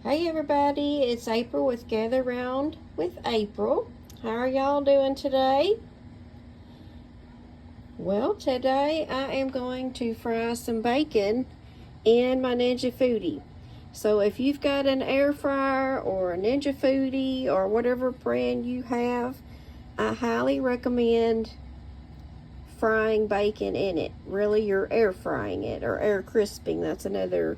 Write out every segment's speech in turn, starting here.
Hey everybody, it's April with Gather Round with April. How are y'all doing today? Well, today I am going to fry some bacon in my Ninja Foodi. So if you've got an air fryer or a Ninja Foodi or whatever brand you have, I highly recommend frying bacon in it. Really, you're air frying it or air crisping. That's another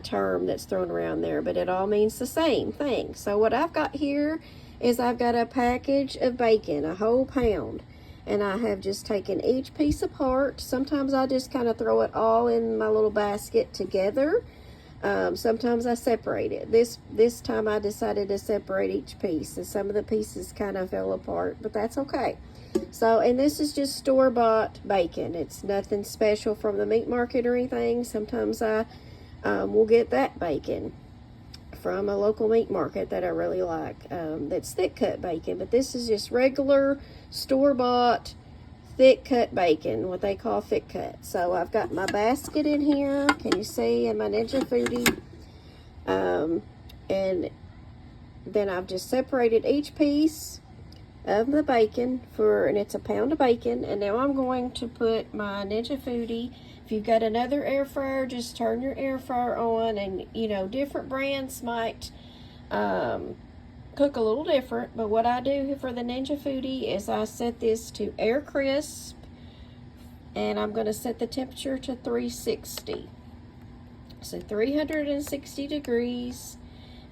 term that's thrown around there, but it all means the same thing. So what I've got here is I've got a package of bacon, a whole pound, and I have just taken each piece apart. Sometimes I just kind of throw it all in my little basket together. Sometimes I separate it. This time I decided to separate each piece, and some of the pieces kind of fell apart, but that's okay. So, and this is just store-bought bacon. It's nothing special from the meat market or anything. Sometimes I will get that bacon from a local meat market that I really like. That's thick-cut bacon, but this is just regular store-bought thick-cut bacon, what they call thick-cut. So I've got my basket in here. Can you see? And my Ninja Foodi. And then I've just separated each piece of the bacon and it's a pound of bacon. And now I'm going to put my Ninja Foodi. If you've got another air fryer, just turn your air fryer on, and different brands might cook a little different, but what I do for the Ninja Foodi is I set this to air crisp, and I'm going to set the temperature to 360. So 360 degrees.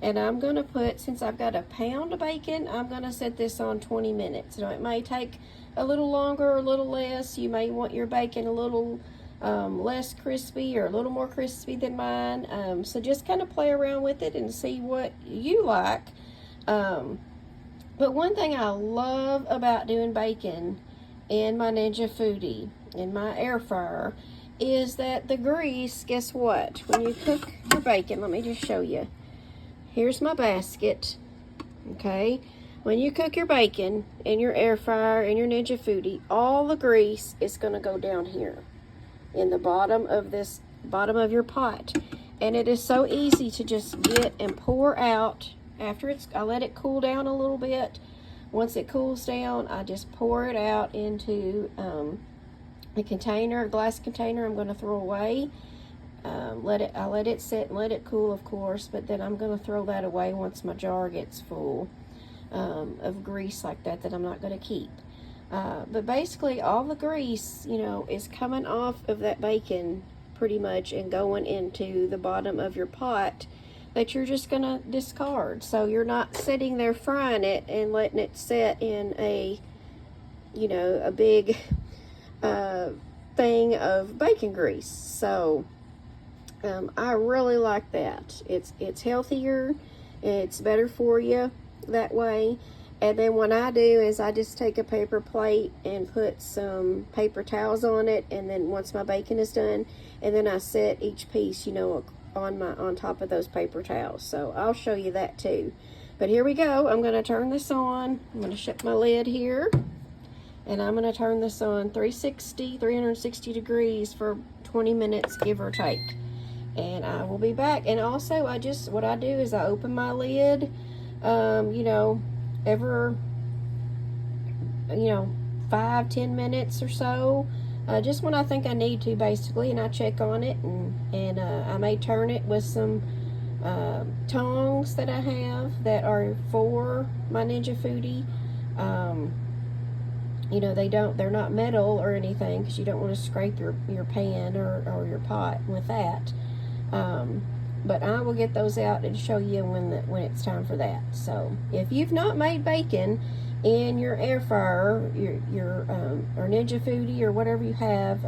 And I'm going to put, since I've got a pound of bacon, I'm going to set this on 20 minutes. Now, it may take a little longer or a little less. You may want your bacon a little less crispy or a little more crispy than mine. So just kind of play around with it and see what you like. But one thing I love about doing bacon in my Ninja Foodi, in my air fryer, is that the grease, guess what? When you cook your bacon, let me just show you. Here's my basket, okay? When you cook your bacon in your air fryer, in your Ninja Foodi, all the grease is going to go down here in the bottom of your pot. And it is so easy to just get and pour out after I let it cool down a little bit. Once it cools down, I just pour it out into a container, a glass container I'm going to throw away. I let it sit and let it cool, of course, but then I'm going to throw that away once my jar gets full of grease like that I'm not going to keep. But basically, all the grease, is coming off of that bacon pretty much and going into the bottom of your pot that you're just going to discard. So you're not sitting there frying it and letting it set in a big thing of bacon grease. So I really like that. It's healthier, it's better for you that way. And then what I do is I just take a paper plate and put some paper towels on it, and then once my bacon is done, and then I set each piece, on top of those paper towels. So I'll show you that too. But here we go. I'm going to turn this on. I'm going to shut my lid here, and I'm going to turn this on 360 degrees for 20 minutes, give or take. And I will be back. And also, what I do is I open my lid, every 5-10 minutes or so, just when I think I need to, basically, and I check on it, and I may turn it with some tongs that I have that are for my Ninja Foodi. They're not metal or anything, because you don't want to scrape your pan or your pot with that. But I will get those out and show you when it's time for that. So if you've not made bacon in your air fryer, your or Ninja Foodi or whatever you have,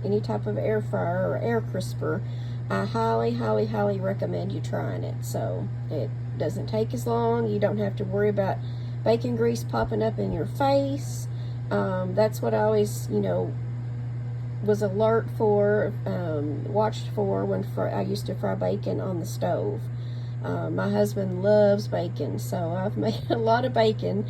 any type of air fryer or air crisper, I highly, highly, highly recommend you trying it. So it doesn't take as long. You don't have to worry about bacon grease popping up in your face. That's what I always, was alert for, watched for when I used to fry bacon on the stove. My husband loves bacon, so I've made a lot of bacon,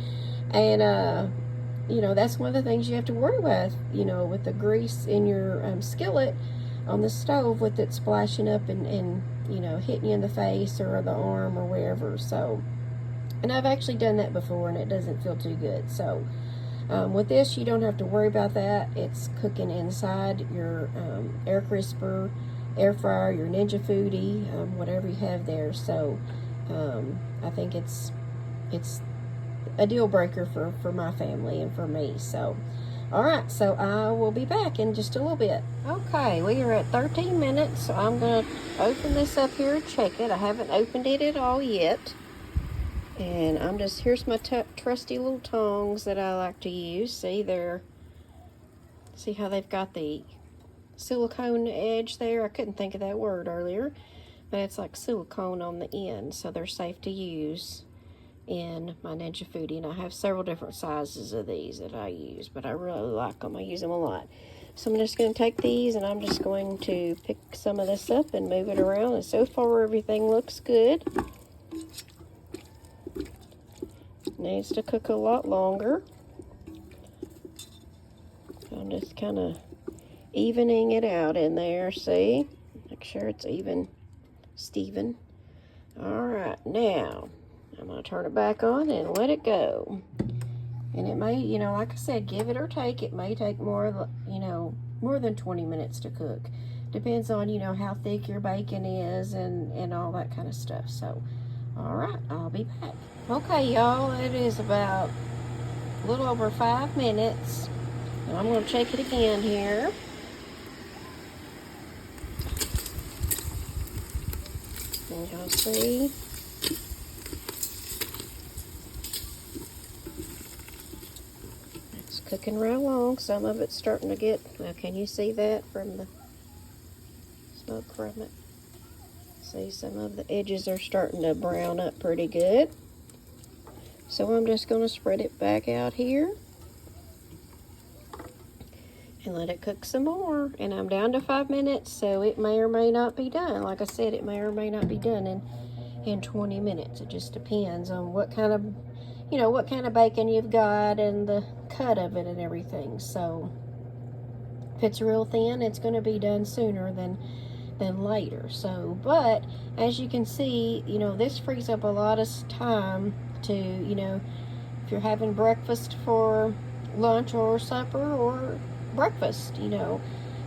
and that's one of the things you have to worry with, with the grease in your skillet on the stove, with it splashing up and you know, hitting you in the face or the arm or wherever. So, and I've actually done that before, and it doesn't feel too good. So, with this, you don't have to worry about that. It's cooking inside your air crisper, air fryer, your Ninja Foodi, whatever you have there. So, I think it's a deal breaker for my family and for me. So, all right, so I will be back in just a little bit. Okay, we are at 13 minutes, so I'm going to open this up here and check it. I haven't opened it at all yet. And I'm just, here's my trusty little tongs that I like to use. See, see how they've got the silicone edge there? I couldn't think of that word earlier. But it's like silicone on the end, so they're safe to use in my Ninja Foodi. And I have several different sizes of these that I use, but I really like them. I use them a lot. So I'm just going to take these, and I'm just going to pick some of this up and move it around. And so far, everything looks good. Needs to cook a lot longer. I'm just kind of evening it out in there, see? Make sure it's even, Steven. Alright, now I'm going to turn it back on and let it go. And it may, you know, like I said, give it or take. It may take more, you know, more than 20 minutes to cook. Depends on, you know, how thick your bacon is and all that kind of stuff. So, alright, I'll be back. Okay, y'all, it is about a little over 5 minutes. And I'm going to check it again here. And y'all see. It's cooking right along. Some of it's starting to get, now can you see that from the smoke from it? See, some of the edges are starting to brown up pretty good. So I'm just going to spread it back out here and let it cook some more. And I'm down to 5 minutes, so it may or may not be done. Like I said, it may or may not be done in 20 minutes. It just depends on what kind of, you know, what kind of bacon you've got and the cut of it and everything. So if it's real thin, it's going to be done sooner than later. So, but as you can see, you know, this frees up a lot of time to, you know, if you're having breakfast for lunch or supper or breakfast, you know,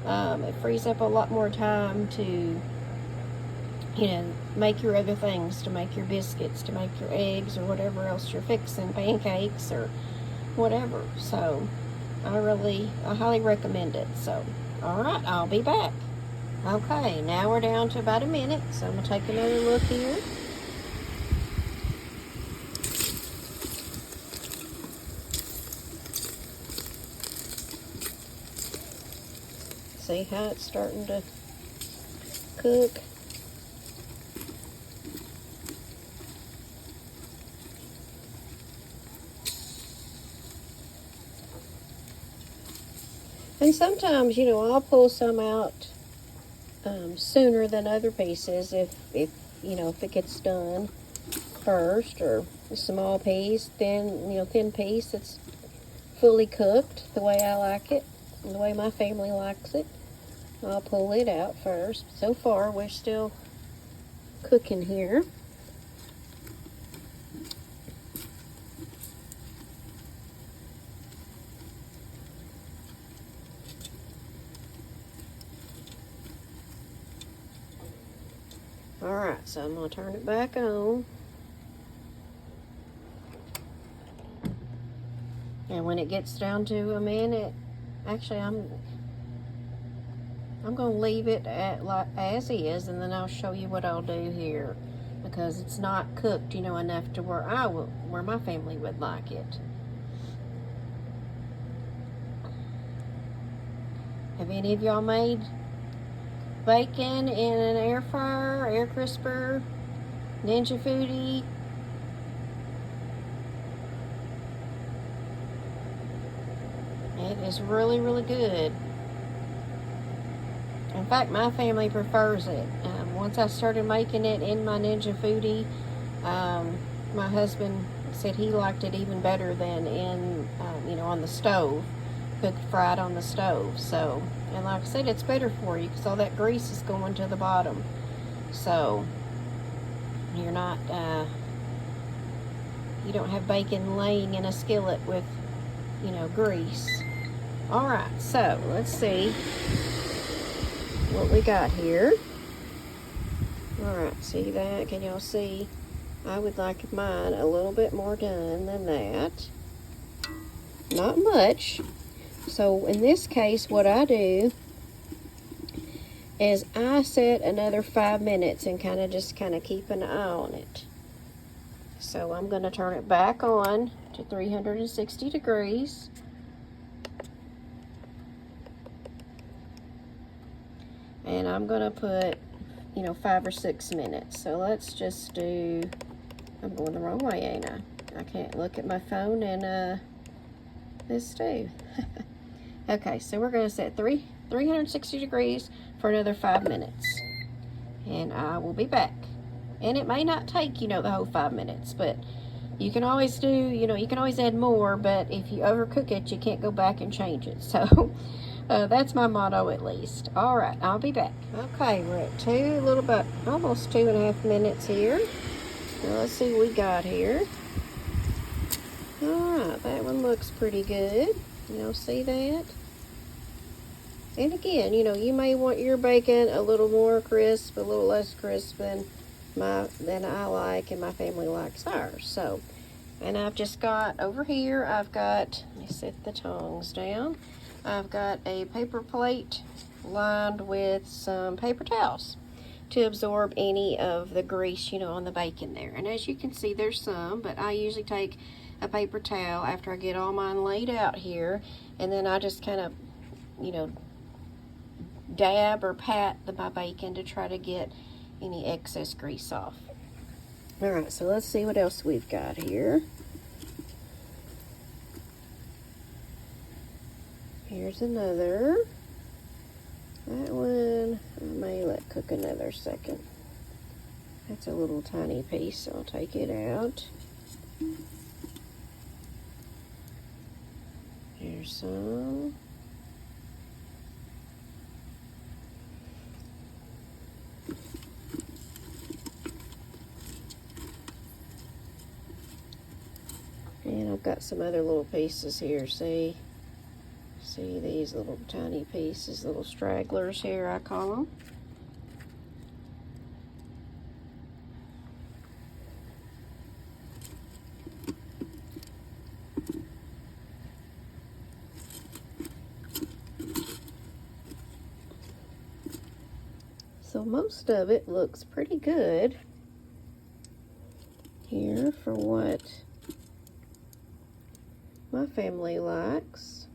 it frees up a lot more time to, you know, make your other things, to make your biscuits, to make your eggs or whatever else you're fixing, pancakes or whatever. So I highly recommend it. So, all right, I'll be back. Okay, now we're down to about a minute, so I'm going to take another look here. See how it's starting to cook? And sometimes, you know, I'll pull some out sooner than other pieces if you know, if it gets done first, or a small piece, thin piece that's fully cooked the way I like it, the way my family likes it. I'll pull it out first. So far, we're still cooking here. Alright, so I'm going to turn it back on. And when it gets down to a minute, actually I'm going to leave it at as is, and then I'll show you what I'll do here, because it's not cooked, you know, enough to where my family would like it. Have any of y'all made bacon in an air fryer, air crisper, Ninja Foodi? It is really, really good. In fact, my family prefers it. Once I started making it in my Ninja Foodi, my husband said he liked it even better than in, you know, on the stove, cooked fried on the stove. So, and like I said, it's better for you because all that grease is going to the bottom. So you're not, you don't have bacon laying in a skillet with, you know, grease. All right, so let's see what we got here. All right, see that? Can y'all see? I would like mine a little bit more done than that. Not much. So in this case, what I do is I set another 5 minutes and just keep an eye on it. So I'm going to turn it back on to 360 degrees. And I'm going to put, you know, 5 or 6 minutes. So let's just do, I'm going the wrong way, ain't I? I can't look at my phone and this too. Okay, so we're going to set 360 degrees for another 5 minutes. And I will be back. And it may not take, you know, the whole 5 minutes, but you can always do, you know, you can always add more, but if you overcook it, you can't go back and change it. So that's my motto, at least. All right, I'll be back. Okay, we're at almost 2.5 minutes here. Now let's see what we got here. All right, that one looks pretty good. Y'all see that? And again, you know, you may want your bacon a little more crisp, a little less crisp than I like and my family likes ours. So, and I've just got over here, let me set the tongs down. I've got a paper plate lined with some paper towels to absorb any of the grease, you know, on the bacon there. And as you can see, there's some, but I usually take a paper towel after I get all mine laid out here, and then I just you know, dab or pat my bacon to try to get any excess grease off. All right, so let's see what else we've got here. Here's another. That one I may let cook another second. That's a little tiny piece, so I'll take it out. Here's some. And I've got some other little pieces here, see these little tiny pieces, little stragglers here, I call them. So most of it looks pretty good here for what my family likes.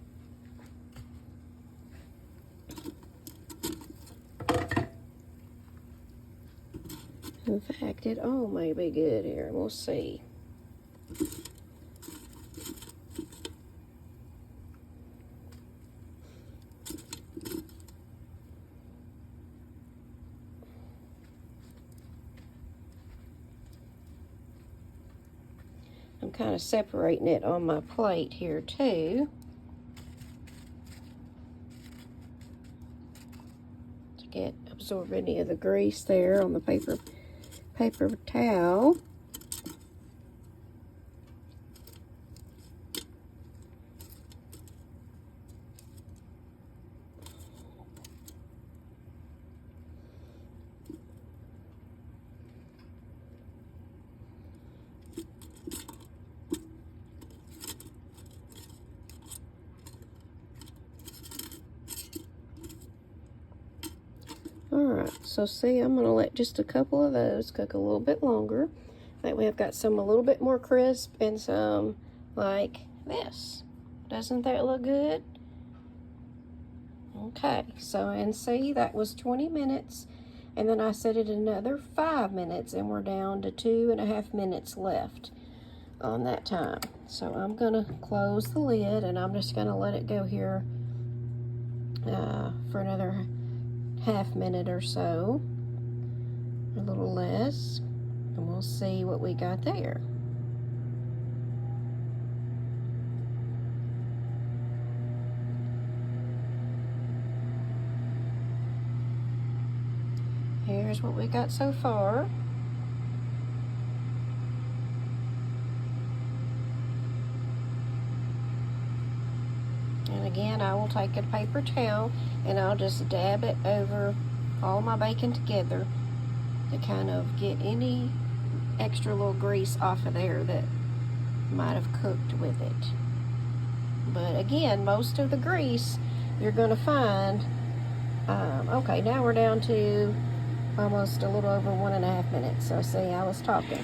In fact, it all may be good here. We'll see. I'm kind of separating it on my plate here too, to absorb any of the grease there on the paper towel. Alright, so see, I'm going to let just a couple of those cook a little bit longer. That way I've got some a little bit more crisp and some like this. Doesn't that look good? Okay, so and see, that was 20 minutes. And then I set it another 5 minutes and we're down to 2.5 minutes left on that time. So I'm going to close the lid and I'm just going to let it go here for another half minute or so, a little less, and we'll see what we got there. here's what we got so far. And again, I will take a paper towel and I'll just dab it over all my bacon together to kind of get any extra little grease off of there that might have cooked with it. But again, most of the grease you're going to find. Okay, now we're down to almost a little over 1.5 minutes. So see, I was talking.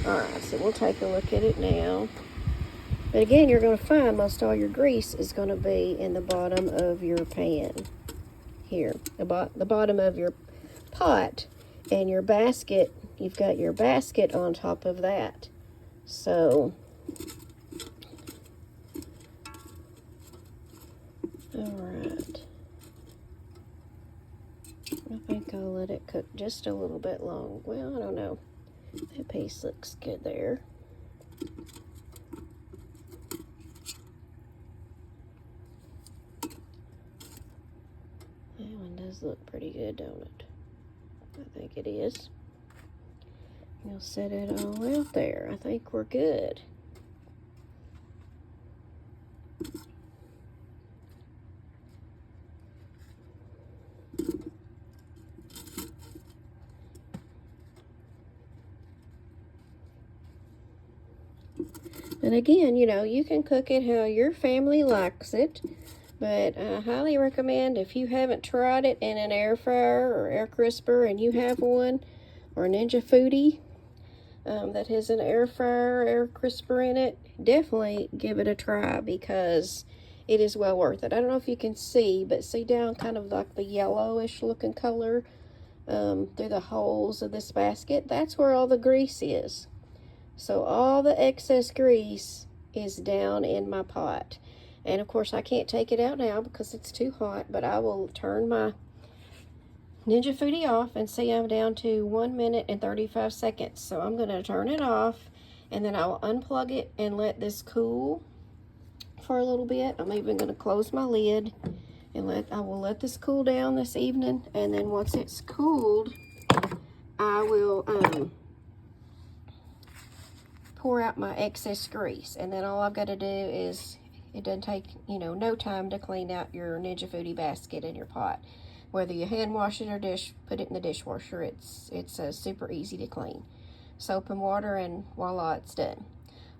Alright, so we'll take a look at it now. But again, you're going to find most all your grease is going to be in the bottom of your pan. Here, the bottom of your pot. And your basket, you've got your basket on top of that. So, alright. I think I'll let it cook just a little bit long. Well, I don't know. That piece looks good there. That one does look pretty good, don't it? I think it is. You'll set it all out there. I think we're good. And again, you know, you can cook it how your family likes it. But I highly recommend, if you haven't tried it in an air fryer or air crisper and you have one, or a Ninja Foodi that has an air fryer or air crisper in it, definitely give it a try because it is well worth it. I don't know if you can see, but see down kind of like the yellowish looking color through the holes of this basket? That's where all the grease is. So all the excess grease is down in my pot. And of course I can't take it out now because it's too hot, but I will turn my Ninja Foodi off and see I'm down to 1 minute and 35 seconds. So I'm going to turn it off and then I will unplug it and let this cool for a little bit. I'm even going to close my lid and I will let this cool down this evening, and then once it's cooled, I will pour out my excess grease. And then all I've got to do is, it doesn't take, you know, no time to clean out your Ninja Foodi basket in your pot. Whether you hand wash it or put it in the dishwasher, it's super easy to clean. Soap and water, and voila, it's done.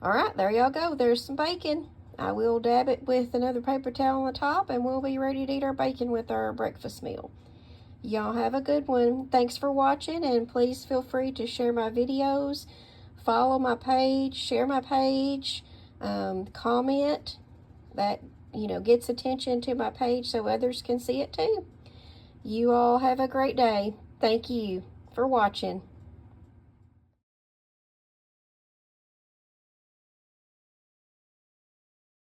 All right, there y'all go. There's some bacon. I will dab it with another paper towel on the top, and we'll be ready to eat our bacon with our breakfast meal. Y'all have a good one. Thanks for watching, and please feel free to share my videos, follow my page, share my page, comment. That, you know, gets attention to my page so others can see it too. You all have a great day. Thank you for watching.